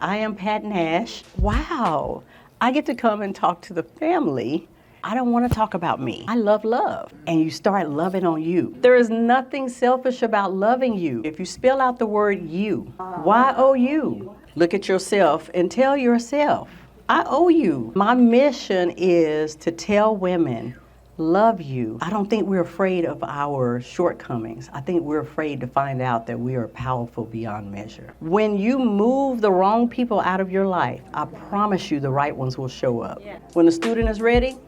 I am Pat Nash. Wow, I get to come and talk to the family. I don't want to talk about me. I love love, and you start loving on you. There is nothing selfish about loving you. If you spell out the word you, Y-O-U, look at yourself and tell yourself, I owe you. My mission is to tell women, love you. I don't think we're afraid of our shortcomings. I think we're afraid to find out that we are powerful beyond measure. When you move the wrong people out of your life, I promise you the right ones will show up. When the student is ready,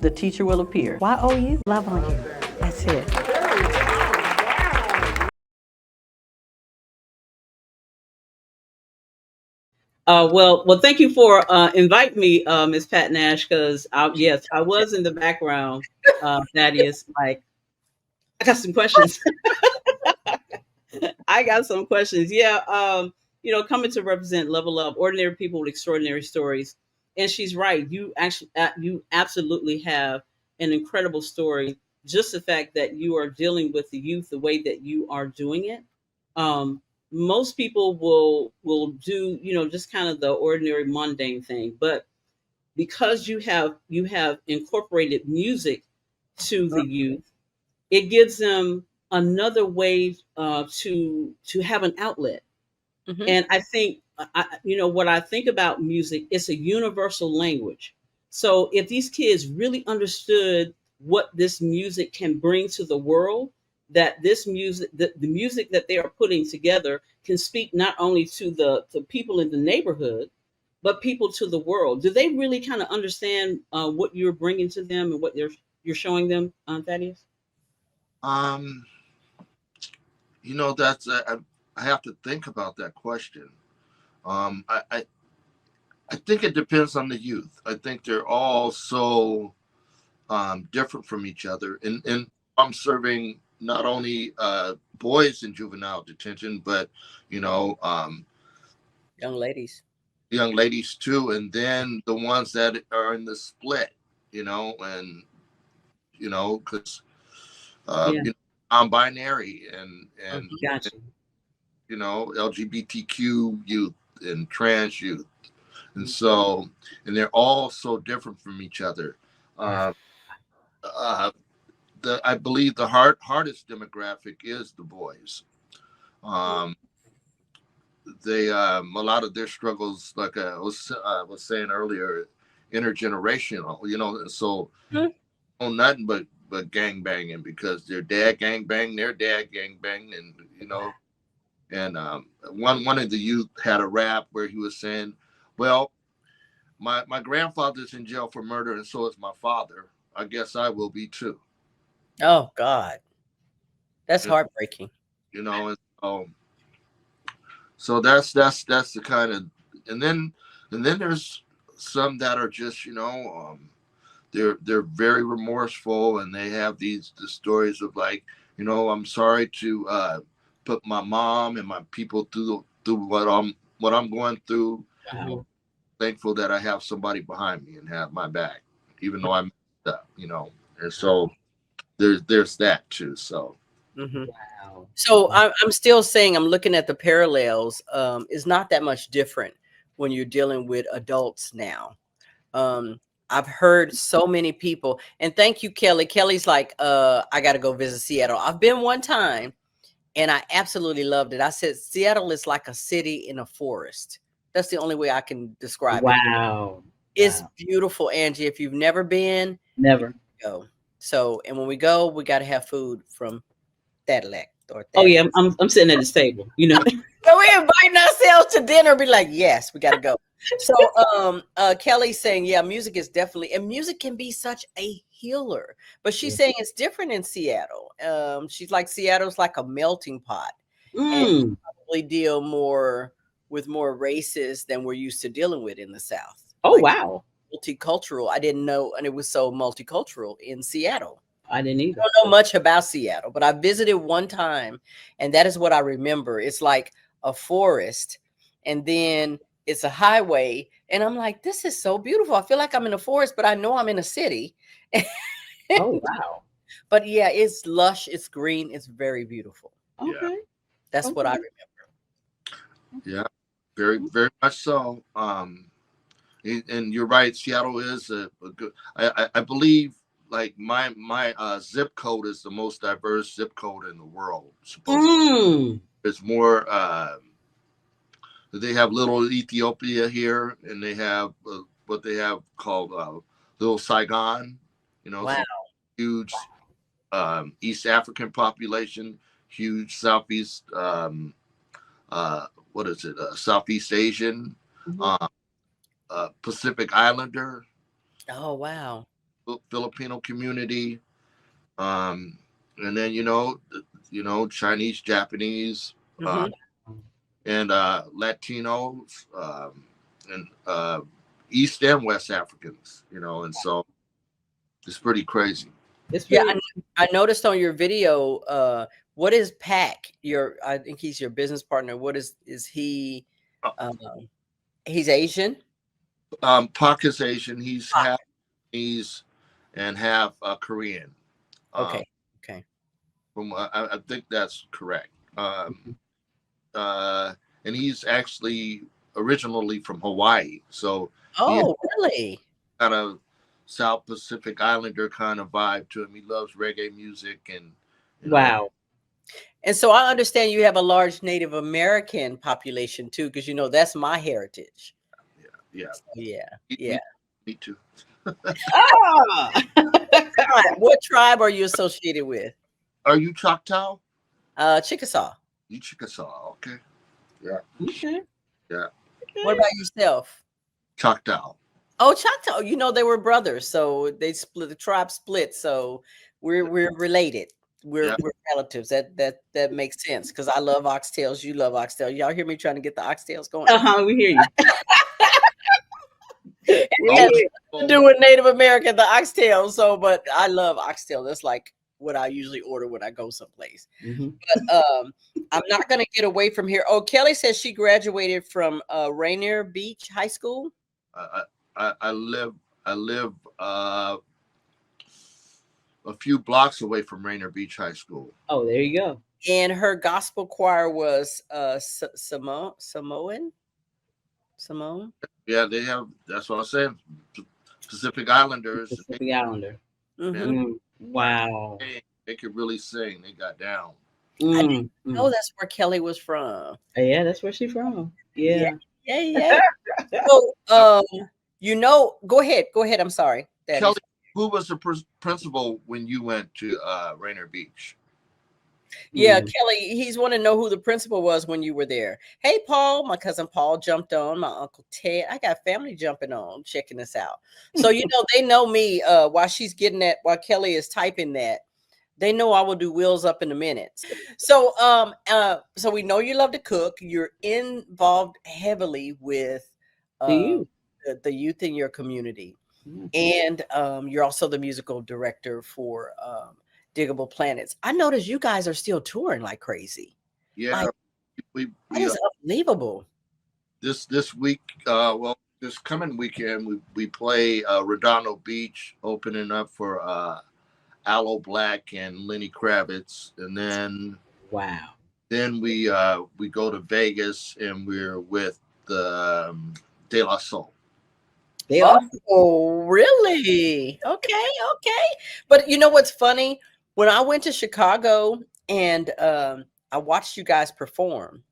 the teacher will appear. Y-O-U, love on you. That's it. Well, thank you for inviting me, Miss Pat Nash, because yes, I was in the background. Thaddeus, like, I got some questions. I got some questions. Yeah, coming to represent Level Up, ordinary people with extraordinary stories, and she's right. You absolutely have an incredible story. Just the fact that you are dealing with the youth the way that you are doing it. Um, Most people will do, just kind of the ordinary mundane thing, but because you have incorporated music to the youth, it gives them another way to have an outlet. And I think, what I think about music, it's a universal language. So if these kids really understood what this music can bring to the world, that this music, the music that they are putting together can speak not only to the people in the neighborhood, but people to the world. Do they really kind of understand what you're bringing to them and what you're showing them, Thaddeus? Um, that's I have to think about that question. Um, I, I I think it depends on the youth. I think they're all so different from each other, and I'm serving not only boys in juvenile detention, but you know um, Young ladies. young ladies too, and then the ones that are in the split. And because Yeah, I'm binary and gotcha. LGBTQ youth and trans youth, and so they're all so different from each other. Yeah. Uh, uh, I believe the hardest demographic is the boys. Um, they A lot of their struggles, like I was saying earlier, intergenerational. So Mhm. on nothing but gang banging because their dad gang banged, their dad gang banged, and one of the youth had a rap where he was saying, "Well, my grandfather's in jail for murder, and so is my father. I guess I will be too." Oh, God. That's You heartbreaking. and so that's the kind of, and then there's some that are just they're very remorseful, and they have the stories of, like, I'm sorry to put my mom and my people through what I'm going through. Wow. Thankful that I have somebody behind me and have my back, even though I messed up, and so there's that too. So Hmm. Wow. So I'm still saying I'm looking at the parallels. It's not that much different when you're dealing with adults now. Um, I've heard so many people, and thank you, Kelly. Kelly's like, I got to go visit Seattle. I've been one time, and I absolutely loved it. I said Seattle is like a city in a forest. That's the only way I can describe it. Wow. It's Wow. beautiful, Angie. If you've never been, Never. go. So, and when we go, we got to have food from Thaddillac or Oh yeah, Thaddeus. I'm sitting at this table. So we inviting ourselves to dinner, be like, yes, we gotta go. So Kelly's saying, yeah, music is definitely, and music can be such a healer. But she's saying it's different in Seattle. She's like, Seattle's like a melting pot, and Mm. probably deal more with more races than we're used to dealing with in the South. Oh Like wow. multicultural. I didn't know, and it was so multicultural in Seattle. I didn't either. Don't know much about Seattle, but I visited one time, and that is what I remember. It's like a forest, and then it's a highway, and I'm like, this is so beautiful. I feel like I'm in a forest, but I know I'm in a city. Oh wow. But yeah, it's lush, it's green, it's very beautiful. yeah, That's what I Okay. remember. yeah. very much so. And you're right. Seattle is a good. I believe like my zip code is the most diverse zip code in the world. Supposedly, it's more. They have little Ethiopia here, and they have what they have called little Saigon. You know, Wow. so huge East African population, huge Southeast. What is it? Southeast Asian, Pacific Islander, Oh, wow. Filipino community, and then Chinese, Japanese, Mhm. and Latinos, and East and West Africans. And so it's pretty crazy. It's Yeah, really I noticed on your video, what is Pac? I think he's your business partner. What is he? Um, he's Asian. Pak is Asian. He's half Chinese and half Korean. Okay. Okay. I think that's correct. And he's actually originally from Hawaii, so Oh, really? kind of South Pacific Islander kind of vibe to him. He loves reggae music and wow. And so I understand you have a large Native American population too, because that's my heritage. Yeah. Yeah. Me too. Ah! What tribe are you associated with? Are you Choctaw? Chickasaw. You Chickasaw, okay. Yeah. Okay. Yeah. What about yourself? Choctaw. Oh, Choctaw. They were brothers, so they split. The tribe split, so we're related. We're relatives. That makes sense because I love oxtails. You love oxtails. Y'all hear me trying to get the oxtails going? We hear you. Doing Native American the oxtail. But I love oxtail. That's like what I usually order when I go someplace. But I'm not going to get away from here. Oh, Kelly says she graduated from Rainier Beach High School. I live a few blocks away from Rainier Beach High School. Oh, there you go. And her gospel choir was Simone. Yeah, they have. That's what I'm saying. Pacific Islanders. Pacific Islander. Mm-hmm. Wow. They could really sing. They got down. I didn't know that's where Kelly was from. Yeah, that's where she's from. Yeah. So, go ahead. I'm sorry. Kelly, who was the principal when you went to Rainier Beach? Yeah, Kelly, he's want to know who the principal was when you were there. Hey, Paul, my cousin Paul jumped on. My Uncle Ted. I got family jumping on, checking this out. So, they know me while she's getting that, while Kelly is typing that. They know I will do wheels up in a minute. So, so we know you love to cook. You're involved heavily with the youth in your community. And you're also the musical director for Digable Planets. I noticed you guys are still touring like crazy. Yeah, that is unbelievable. This week, this coming weekend, we play Redondo Beach, opening up for Aloe Black and Lenny Kravitz, and then then we go to Vegas and we're with the De La Soul. Oh, really? Okay. But you know what's funny? When I went to Chicago and I watched you guys perform,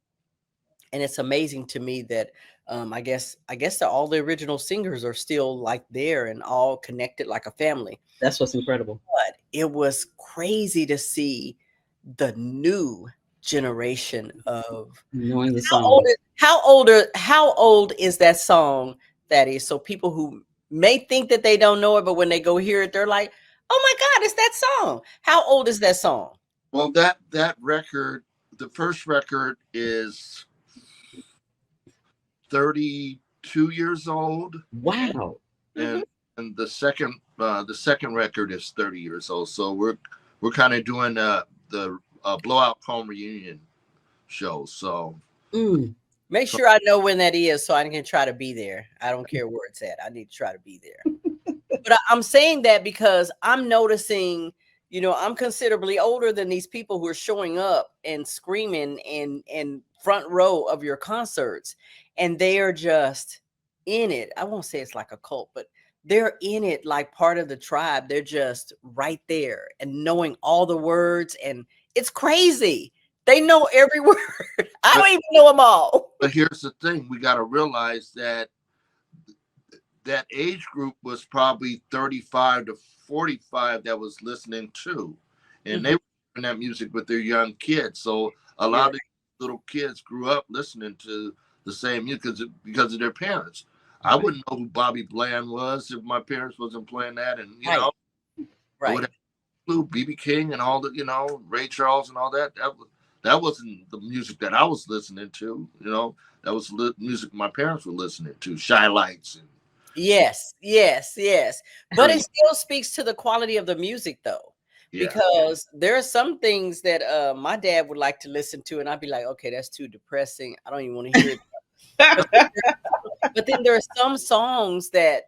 and it's amazing to me that I guess that all the original singers are still like there and all connected like a family. That's what's incredible. But it was crazy to see the new generation of knowing the song. How old is that song? That is, so people who may think that they don't know it, but when they go hear it, they're like, "Oh my God, it's that song!" How old is that song? Well, that record, the first record is 32 years old. Wow. And the second record is 30 years old. So we're kind of doing the Blowout Home reunion show. So make sure I know when that is so I can try to be there. I don't care where it's at. I need to try to be there. But I'm saying that because I'm noticing you know, I'm considerably older than these people who are showing up and screaming and front row of your concerts, and they are just in it. I won't say it's like a cult, but they're in it like part of the tribe. They're just right there and knowing all the words, and it's crazy. They know every word. I don't even know them all. But here's the thing: we got to realize that that age group was probably 35 to 45 that was listening to, and they were hearing that music with their young kids. So a lot of these little kids grew up listening to the same music because of their parents. I wouldn't know who Bobby Bland was if my parents wasn't playing that, and you know, I would have include BB King and all the, you know, Ray Charles and all that. That wasn't the music that I was listening to. You know, that was music my parents were listening to. Shy Lights and yes. But it still speaks to the quality of the music, though, because there are some things that my dad would like to listen to, and I'd be like, okay, that's too depressing. I don't even want to hear it. But then there are some songs that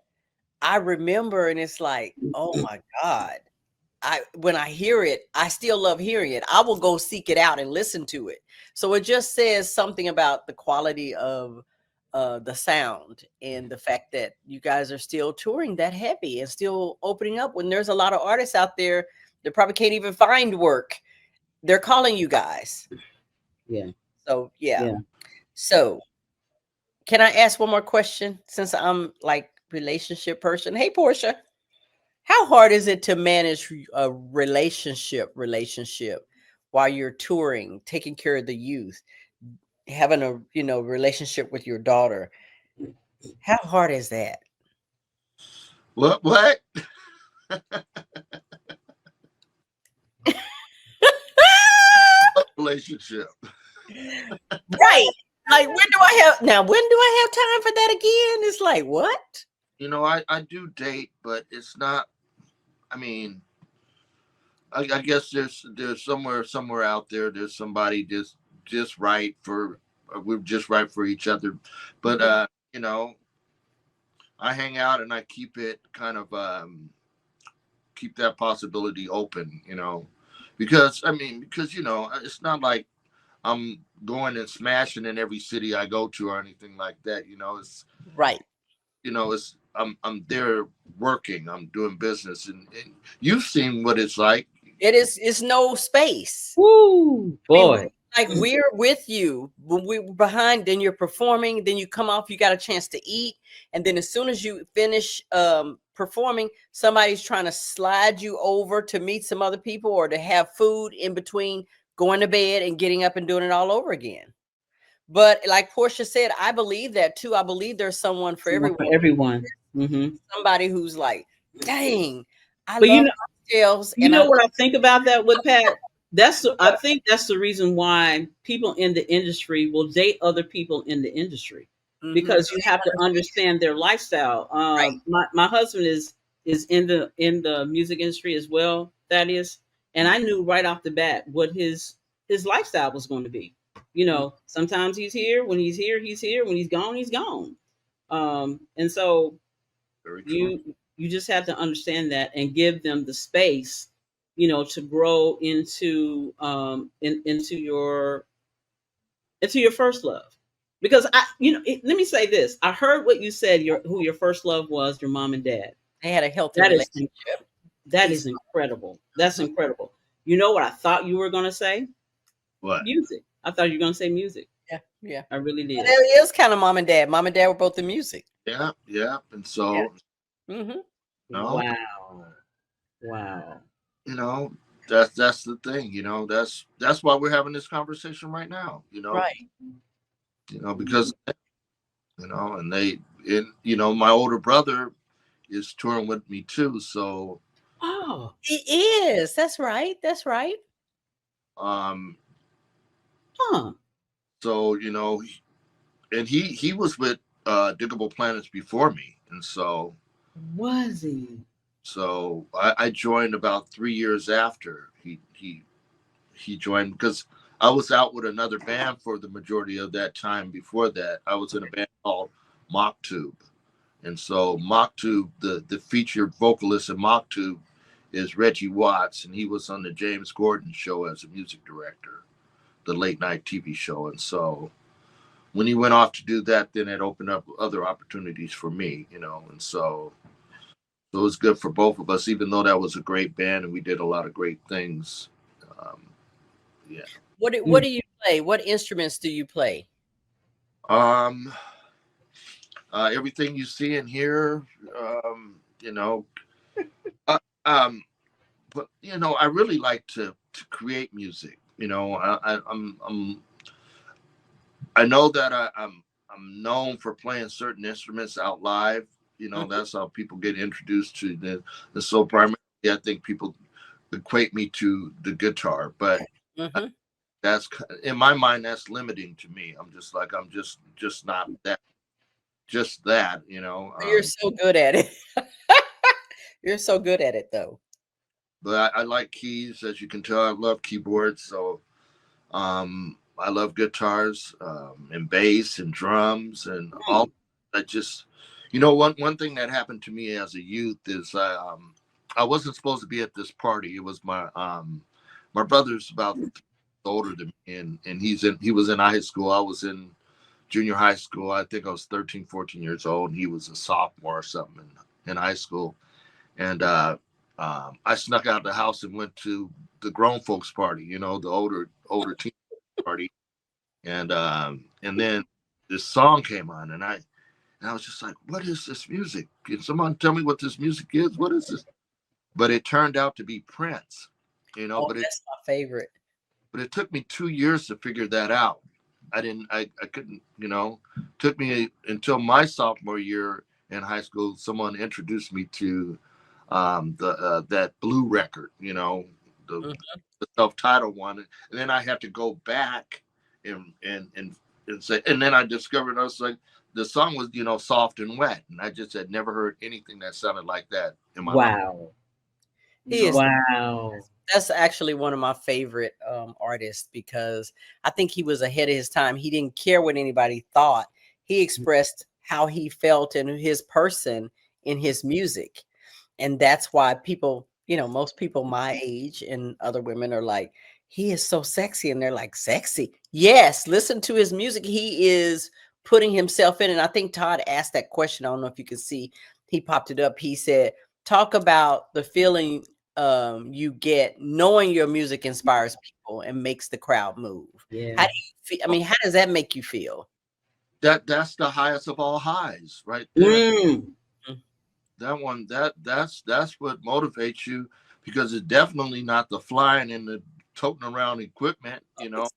I remember, and it's like, oh my God. When I hear it, I still love hearing it. I will go seek it out and listen to it. So it just says something about the quality of the sound and the fact that you guys are still touring that heavy and still opening up when there's a lot of artists out there that probably can't even find work. They're calling you guys. Yeah. So yeah. So can I ask one more question, since I'm like relationship person? Hey, Portia. How hard is it to manage a relationship while you're touring, taking care of the youth, having a, you know, relationship with your daughter? How hard is that? what? Relationship. Right. Like, when do I have time for that again? It's like, what? You know, I do date, but it's not. I mean, I guess there's somewhere out there. There's somebody just right for we're just right for each other. But you know, I hang out and I keep it kind of keep that possibility open. You know, because you know, it's not like I'm going and smashing in every city I go to or anything like that. You know, it's Right. you know, I'm there working, I'm doing business, and you've seen what it's like. It's no space. Woo, boy. Like, we're with you when we're behind, then you're performing, then you come off, you got a chance to eat, and then as soon as you finish performing, somebody's trying to slide you over to meet some other people or to have food in between going to bed and getting up and doing it all over again. But like Portia said, I believe that too. I believe there's someone for everyone. For everyone. Mm-hmm. Somebody who's like, dang, I But love cocktails. You know what I think about that with Pat? I think that's the reason why people in the industry will date other people in the industry, because you have to understand their lifestyle. My husband is in the music industry as well, Thaddeus, and I knew right off the bat what his lifestyle was going to be. You know, sometimes he's here. When he's here, he's here. When he's gone, he's gone. And so you just have to understand that and give them the space, you know, to grow into into your first love. Because let me say this: I heard what you said. Who your first love was, your mom and dad. They had a healthy relationship. That is incredible. That's incredible. You know what I thought you were going to say? What? Music. I thought you were going to say music. Yeah. I really did. And it is kind of mom and dad. Mom and dad were both in music. Yeah. And so, Wow. You know, that's the thing. You know, that's why we're having this conversation right now. You know, right? You know, because you know, and you know, my older brother is touring with me too. So, he is. That's right. So you know, and he was with Digable Planets before me, and so was he? So I joined about 3 years after he joined, because I was out with another band for the majority of that time. Before that, I was in a band called Mock Tube, and so Mock Tube, the featured vocalist in Mock Tube, is Reggie Watts, and he was on the James Gordon show as a music director, the late night TV show. And so when he went off to do that, then it opened up other opportunities for me, you know. And so it was good for both of us, even though that was a great band and we did a lot of great things. Yeah. What do you play? What instruments do you play? Everything you see and hear, you know. But you know, I really like to create music. You know, I know that I'm known for playing certain instruments out live. You know, that's how people get introduced to the so primarily I think people equate me to the guitar, but that's in my mind that's limiting to me. I'm just not that, just that, you know. You're so good at it. You're so good at it though. But I like keys, as you can tell. I love keyboards, so I love guitars and bass and drums and all. I just, you know, one thing that happened to me as a youth is I wasn't supposed to be at this party. It was my brother's about older than me, and he was in high school. I was in junior high school. I think I was 13, 14 years old. And he was a sophomore or something in high school, and I snuck out the house and went to the grown folks party, you know, the older teen party, and then this song came on, and I was just like, what is this music? Can someone tell me what this music is? What is this? But it turned out to be Prince, you know. But that's my favorite. But it took me 2 years to figure that out. I couldn't, you know. Took me until my sophomore year in high school. Someone introduced me to that blue record, you know, the self-titled one, and then I had to go back and say, and then I discovered, I was like, the song was, you know, Soft and Wet, and I just had never heard anything that sounded like that in my life. Wow. That's actually one of my favorite artists, because I think he was ahead of his time. He didn't care what anybody thought. He expressed how he felt and his person in his music. And that's why people, you know, most people my age and other women are like, he is so sexy. And they're like, sexy? Yes, listen to his music. He is putting himself in. And I think Todd asked that question. I don't know if you can see, he popped it up. He said, talk about the feeling you get knowing your music inspires people and makes the crowd move. Yeah. How do you feel? I mean, how does that make you feel? That's the highest of all highs, right there. That one, that's what motivates you, because it's definitely not the flying and the toting around equipment, you know.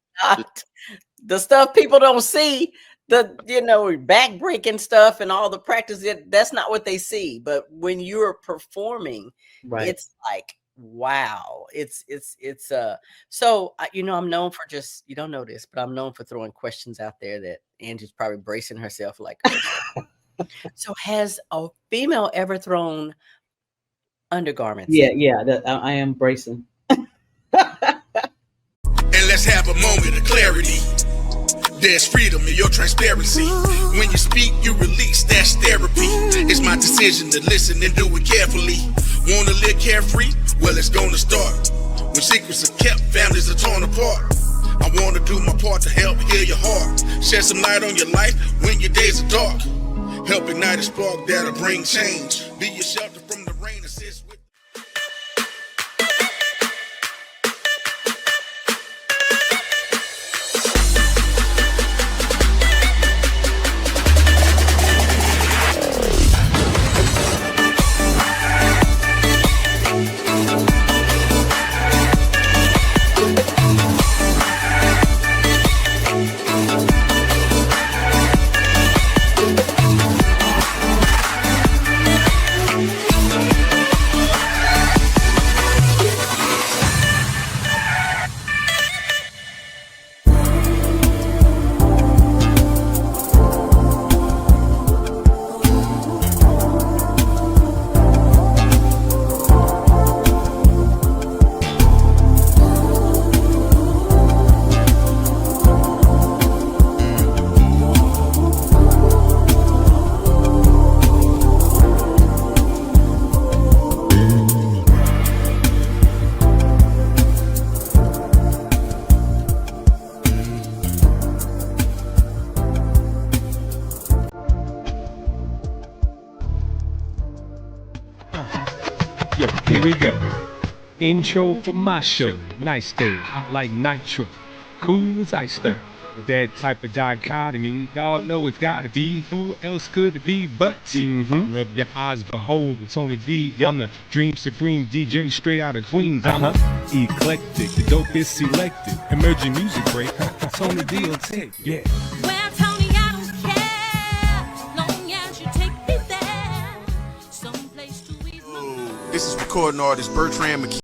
The stuff people don't see, the, you know, back breaking stuff and all the practice, that's not what they see. But when you're performing, it's like, wow, it's so you know, I'm known for just, you don't know this, but I'm known for throwing questions out there that Angie's probably bracing herself like. So has a female ever thrown undergarments? Yeah, I am bracing. And let's have a moment of clarity. There's freedom in your transparency. When you speak, you release, that's therapy. It's my decision to listen and do it carefully. Wanna live carefree? Well, it's gonna start. When secrets are kept, families are torn apart. I wanna do my part to help heal your heart. Shed some light on your life when your days are dark. Help ignite a spark that'll bring change. Be your shelter from the rain, assist with. Here we go. Intro for my show. Nice day. I like nitro. Cool as ice there. That type of dichotomy, y'all know it's gotta be. Who else could it be but Rub your eyes, behold, it's only D. I'm the Dream Supreme DJ straight out of Queens. I'm eclectic, the dopest selected. Emerging music break, it's only D will take, yeah. Well, Tony, I don't care, long as you take me there, someplace to ease my mind. This is recording artist Bertrand McKee.